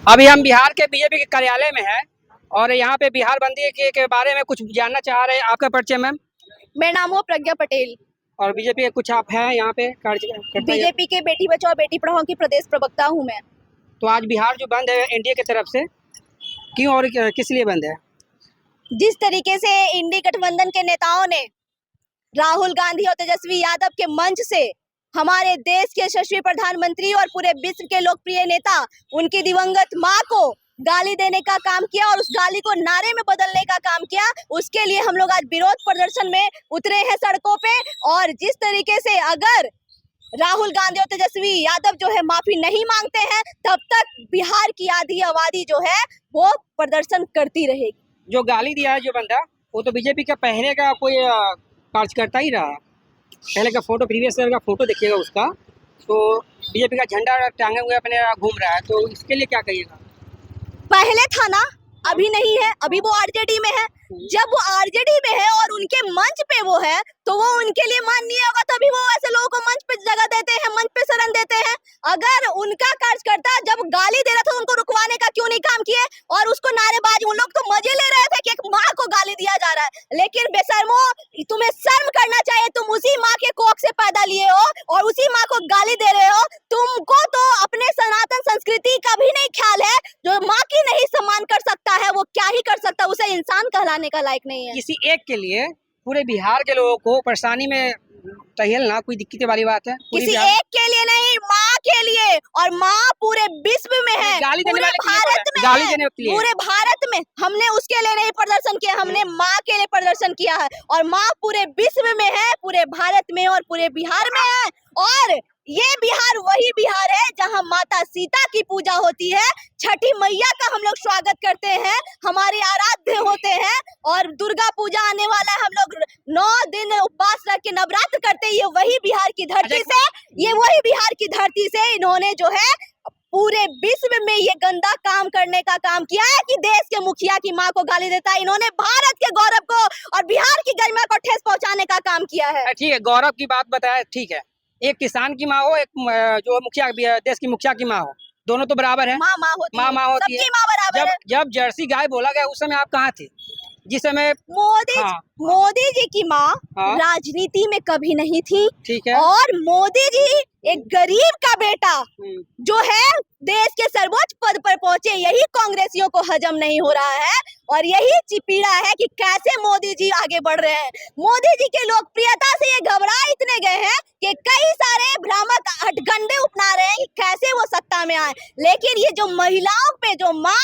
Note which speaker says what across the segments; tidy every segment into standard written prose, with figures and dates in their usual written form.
Speaker 1: अभी हम बिहार के बीजेपी के कार्यालय में हैं और यहाँ पे बिहार बंदी के बारे में कुछ जानना चाह रहे हैं। आपका परिचय मैम?
Speaker 2: मेरा नाम है प्रज्ञा पटेल
Speaker 1: और बीजेपी के कुछ आप हैं यहाँ पे कार्यकर्ता?
Speaker 2: बीजेपी के बेटी बचाओ बेटी पढ़ाओ की प्रदेश प्रवक्ता हूँ मैं।
Speaker 1: तो आज बिहार जो बंद है एनडीए की तरफ से, क्यों और किस लिए बंद है?
Speaker 2: जिस तरीके से इंडी गठबंधन के नेताओं ने राहुल गांधी और तेजस्वी यादव के मंच से हमारे देश के यशस्वी प्रधानमंत्री और पूरे विश्व के लोकप्रिय नेता उनकी दिवंगत मां को गाली देने का काम किया और उस गाली को नारे में बदलने का काम किया, उसके लिए हम लोग आज विरोध प्रदर्शन में उतरे हैं सड़कों पे। और जिस तरीके से अगर राहुल गांधी और तेजस्वी यादव जो है माफी नहीं मांगते हैं तब तक बिहार की आधी आबादी जो है वो प्रदर्शन करती रहेगी।
Speaker 1: जो गाली दिया है जो बंदा, वो तो बीजेपी का पहले का कोई कार्यकर्ता ही रहा। पहले का फोटो, प्रीवियस ईयर का फोटो देखिएगा उसका, तो बीजेपी का झंडा टांगे हुए अपने घूम रहा है। तो इसके लिए क्या कहिएगा?
Speaker 2: पहले था ना, अभी नहीं है, अभी वो आरजेडी में है। जब वो आरजेडी में है और उनके मंच पे वो है तो वो उनके लिए माननीय होगा, तभी वो ऐसे लोगों को मंच पे जगह देते हैं, मंच पे शरण देते हैं। अगर उनका कार्यकर्ता जब गाली दे रहा था उनको रुकवाने का क्यों नहीं काम किए? और उसको नारेबाजी, उन लोग तो मजे ले रहे थे कि एक माँ को गाली दिया जा रहा है। लेकिन बेशर्मो, तुम्हें शर्म करना चाहिए, तुम उसी माँ के कोख से पैदा लिए हो और उसी माँ को गाली दे रहे हो। तुमको तो अपने सनातन संस्कृति का भी नहीं ख्याल है। जो माँ की नहीं सम्मान कर सकता है वो क्या ही कर सकता है, उसे इंसान कहलाने का लायक नहीं है।
Speaker 1: किसी एक के लिए पूरे बिहार के लोगों को परेशानी में टहलना कोई दिक्कत वाली बात है?
Speaker 2: किसी एक के लिए नहीं, माँ के लिए। और माँ पूरे विश्व में है,
Speaker 1: गाली देने
Speaker 2: पूरे
Speaker 1: वाले
Speaker 2: भारत में
Speaker 1: गाली
Speaker 2: है,
Speaker 1: देने के लिए।
Speaker 2: पूरे भारत में। हमने उसके लिए नहीं प्रदर्शन किया, हमने माँ के लिए प्रदर्शन किया है। और माँ पूरे विश्व में है, पूरे भारत में और पूरे बिहार में है। और ये बिहार वही बिहार है जहाँ माता सीता की पूजा होती है, छठी मैया का हम लोग स्वागत करते हैं, हमारे आराध्य होते हैं। और दुर्गा पूजा आने वाला है, हम लोग 9 दिन उपवास रख के नवरात्र करते हैं। ये वही बिहार की धरती से, ये वही बिहार की धरती से इन्होंने जो है पूरे विश्व में ये गंदा काम करने का काम किया है कि देश के मुखिया की मां को गाली देता है। इन्होंने भारत के गौरव को और बिहार की गरिमा को ठेस पहुंचाने का काम किया है।
Speaker 1: ठीक है, गौरव की बात बताया, ठीक है। एक किसान की माँ हो, एक जो मुखिया, देश की मुखिया की माँ हो, दोनों तो बराबर है।
Speaker 2: माँ होती है,
Speaker 1: माँ होती है।
Speaker 2: सबकी माँ बराबर है।
Speaker 1: जब जर्सी गाय बोला गया उस समय आप कहाँ थे? जिस समय
Speaker 2: मोदी जी की माँ राजनीति में कभी नहीं थी।
Speaker 1: ठीक है।
Speaker 2: और मोदी जी एक गरीब का बेटा जो है देश के सर्वोच्च पद पर पहुंचे, यही कांग्रेसियों को हजम नहीं हो रहा है। और यही चिपीड़ा है कि कैसे मोदी जी आगे बढ़ रहे हैं। मोदी जी के लोकप्रियता से ये घबरा इतने गए हैं कि कई सारे भ्रामक हथकंडे अपना रहे हैं कि कैसे वो सत्ता में आए। लेकिन ये जो महिलाओं पे, जो माँ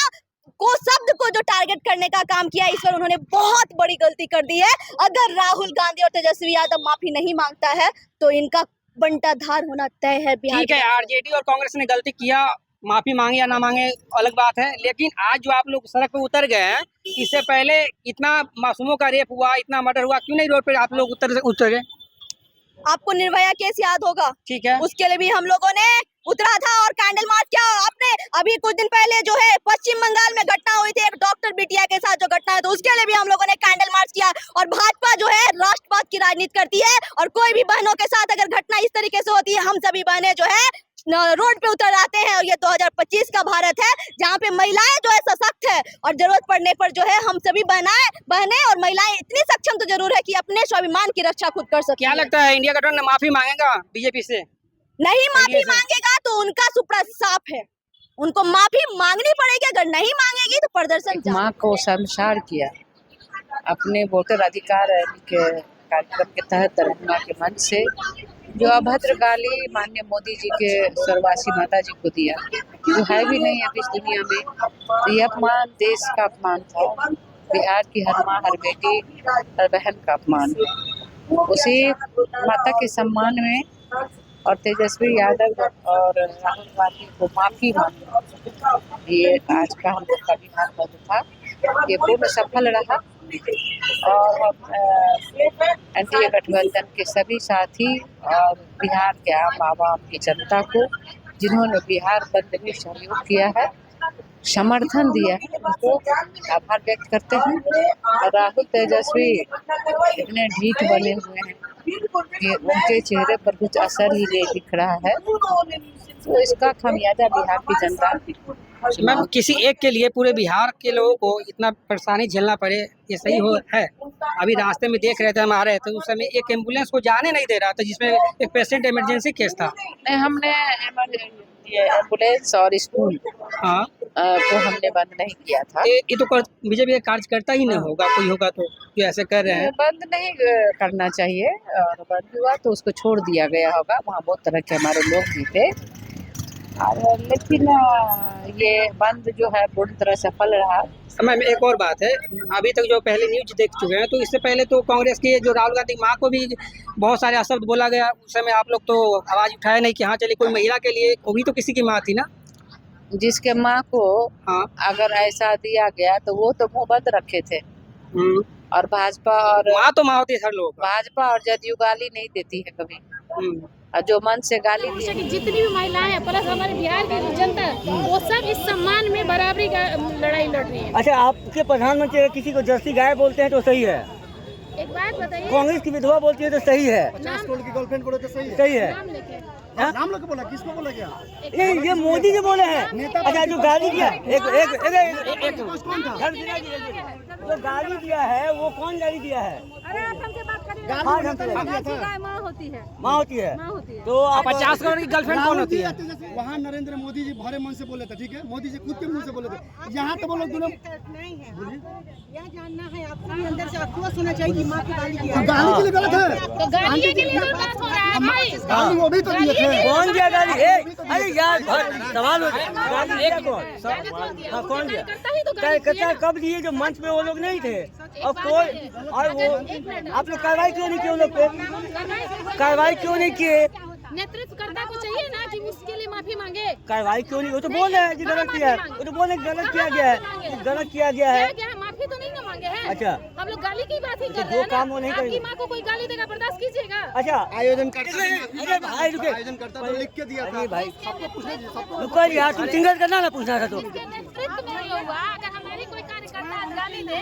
Speaker 2: को, शब्द को जो टारगेट करने का काम किया, इस पर उन्होंने बहुत बड़ी गलती कर दी है। अगर राहुल गांधी और तेजस्वी यादव माफी नहीं मांगता है तो इनका बंटाधार होना तय है बिहार।
Speaker 1: ठीक है, आरजेडी और कांग्रेस ने गलती किया, माफी मांगे या ना मांगे अलग बात है। लेकिन आज जो आप लोग सड़क पे उतर गए हैं, इससे पहले इतना मासूमों का रेप हुआ, इतना मर्डर हुआ, क्यों नहीं रोड पे आप लोग उतरे?
Speaker 2: आपको निर्भया केस याद होगा,
Speaker 1: ठीक है,
Speaker 2: उसके लिए भी हम लोगों ने उतरा था और कैंडल मार्च किया। आपने अभी कुछ दिन पहले जो है पश्चिम बंगाल में घटना हुई थी एक डॉक्टर बिटिया के साथ जो घटना है, तो उसके लिए भी हम लोगों ने कैंडल मार्च किया। और भाजपा जो है राष्ट्रवाद की राजनीति करती है और कोई भी बहनों के साथ अगर घटना इस तरीके से होती है, हम सभी बहनें जो है रोड पे उतर आते हैं। और ये 2025 का भारत है जहाँ पे महिलाएं जो है सशक्त है और जरूरत पड़ने पर जो है हम सभी बहनें और महिलाएं इतनी सक्षम तो जरूर है कि अपने स्वाभिमान की रक्षा खुद कर सकती है।
Speaker 1: क्या लगता है इंडिया गठबंधन माफी मांगेगा बीजेपी से?
Speaker 2: नहीं माफी मांगेगा तो उनका सुपड़ा साफ है, उनको माफी मांगनी पड़ेगी। अगर नहीं मांगेगी तो प्रदर्शन।
Speaker 3: माँ को शर्मसार किया अपने वोटर अधिकार के कार्यक्रम के तहत दरभंगा के मंच से, जो अभद्र गाली माननीय मोदी जी के स्वर्गवासी माता जी को दिया, जो है भी नहीं अब इस दुनिया में। ये अपमान देश का अपमान था, बिहार की हर माँ, हर बेटी, हर बहन का अपमान। उसी माता के सम्मान में और तेजस्वी यादव और राहुल गांधी को माफी मांगी, ये आज का हम लोग का बिहार बंद था, ये पूर्ण सफल रहा। और हम एनडीए गठबंधन के सभी साथी और बिहार के आम आवाम की जनता को, जिन्होंने बिहार बंद में सहयोग किया है, समर्थन दिया है, उनको आभार व्यक्त करते हैं। और राहुल तेजस्वी इतने ढीठ बने हुए हैं कि उनके चेहरे पर कुछ असर ही नहीं दिख रहा है, तो इसका खामियाजा बिहार की जनता
Speaker 1: मैम किसी एक के लिए पूरे बिहार के लोगों को इतना परेशानी झेलना पड़े, ये सही हो है? अभी रास्ते में देख रहे थे, हम आ रहे थे उस समय एक एम्बुलेंस को जाने नहीं दे रहा था, जिसमें एक पेशेंट इमरजेंसी केस था।
Speaker 3: नहीं, हमने ये एम्बुलेंस और स्कूल
Speaker 1: हाँ,
Speaker 3: को हमने बंद नहीं किया था।
Speaker 1: ये तो बीजेपी का कार्यकर्ता ही नहीं होगा, कोई होगा तो जो ऐसे कर रहे हैं।
Speaker 3: बंद नहीं करना चाहिए, और बंद हुआ तो उसको छोड़ दिया गया होगा। वहाँ बहुत तरह के हमारे लोग भी थे, और लेकिन ये बंद जो है पूरी तरह सफल रहा।
Speaker 1: मैम एक और बात है, अभी तक जो पहले न्यूज देख चुके हैं, तो इससे पहले तो कांग्रेस की जो राहुल गांधी माँ को भी बहुत सारे अशब्द बोला गया। उस समय आप लोग तो आवाज उठाया नहीं कि हाँ चलिए कोई महिला के लिए, वो भी तो किसी की माँ थी ना।
Speaker 3: जिसके माँ को
Speaker 1: हाँ,
Speaker 3: अगर ऐसा दिया गया तो वो तो मुंह बंद रखे थे। और भाजपा और
Speaker 1: माँ तो माँ होती है हर लोग।
Speaker 3: भाजपा और जदयू गाली नहीं देती है कभी, और जो मन से गाली दी।
Speaker 4: कि जितनी भी महिलाएं हैं प्लस हमारे बिहार की जनता, वो सब इस सम्मान में बराबरी का लड़ाई लड़ रही है।
Speaker 5: अच्छा, आपके प्रधानमंत्री अगर किसी को जर्सी गाय बोलते हैं तो सही है,
Speaker 4: एक बात बताइए,
Speaker 5: कांग्रेस की विधवा बोलती है तो सही है,
Speaker 6: 50 करोड़ की गर्लफ्रेंड बोले तो सही है।
Speaker 5: सही है।
Speaker 4: नाम लेके
Speaker 6: नाम लोग बोला, किसको बोला क्या?
Speaker 5: नहीं, ये मोदी जी बोले हैं। अच्छा, जो गाली दिया एक
Speaker 6: कौन था?
Speaker 5: जो गाली दिया है वो कौन गाली दिया है?
Speaker 4: अरे आप हमसे बात करिए।
Speaker 5: हाँ, हमसे बात
Speaker 6: दिया था।
Speaker 4: माँ होती है,
Speaker 5: माँ होती है।
Speaker 4: माँ होती है।
Speaker 5: तो आप
Speaker 1: 50 करोड़ की गर्लफ्रेंड कौन होती है?
Speaker 6: वहाँ नरेंद्र मोदी जी भरे मन से बोले थे, ठीक है, मोदी जी खुद के मुंह से बोले थे। यहाँ तो वो लोग दोनों
Speaker 7: नहीं है, यह जानना है आपको भी अंदर से अफसोस होना चाहिए कि माँ की गाली दिया है।
Speaker 6: गाली के लिए गलत है।
Speaker 4: तो गाली के लिए तो बात हो रहा है भाई।
Speaker 6: गाली वो भी तो दिए थे।
Speaker 5: कौन दिया गाली? अरे यार सवाल हो गाली दिया कौन? हाँ, कौन दिया? कार्यकर्ता कब दिए? जो मंच पे वो लोग नहीं थे। और कोई और वो आप लोग कार्रवाई क्यों नहीं किए? उन लोग पे कार्रवाई क्यों नहीं किए?
Speaker 4: नेतृत्वकर्ता को चाहिए ना कि उसके लिए माफी मांगे।
Speaker 5: कार्रवाई क्यों नहीं? वो तो बोल रहे हैं कि गलत किया है, वो तो बोल रहे हैं गलत किया गया है, गलत किया गया है।
Speaker 4: क्या माफी तो नहीं ना मांगे हैं।
Speaker 5: अच्छा,
Speaker 4: हम लोग गाली की बात ही कर
Speaker 5: जो
Speaker 4: रहे हैं
Speaker 5: काम वो नहीं
Speaker 4: ना। आपकी
Speaker 5: करेंगे।
Speaker 4: माँ को कोई गाली देगा बर्दाश्त कीजिएगा।
Speaker 5: अच्छा,
Speaker 6: आयोजन करता
Speaker 5: अरे भाई रुके,
Speaker 6: आयोजन करता तो लिख के दिया था।
Speaker 5: अरे भाई
Speaker 6: सबको पूछना चाहिए, सबको
Speaker 5: रुको यार, तुम सिंगल करना ना पूछना था तो।
Speaker 4: इसके नेतृत्व में हुआ, अगर हमारी कोई कार्यकर्ता गाली दे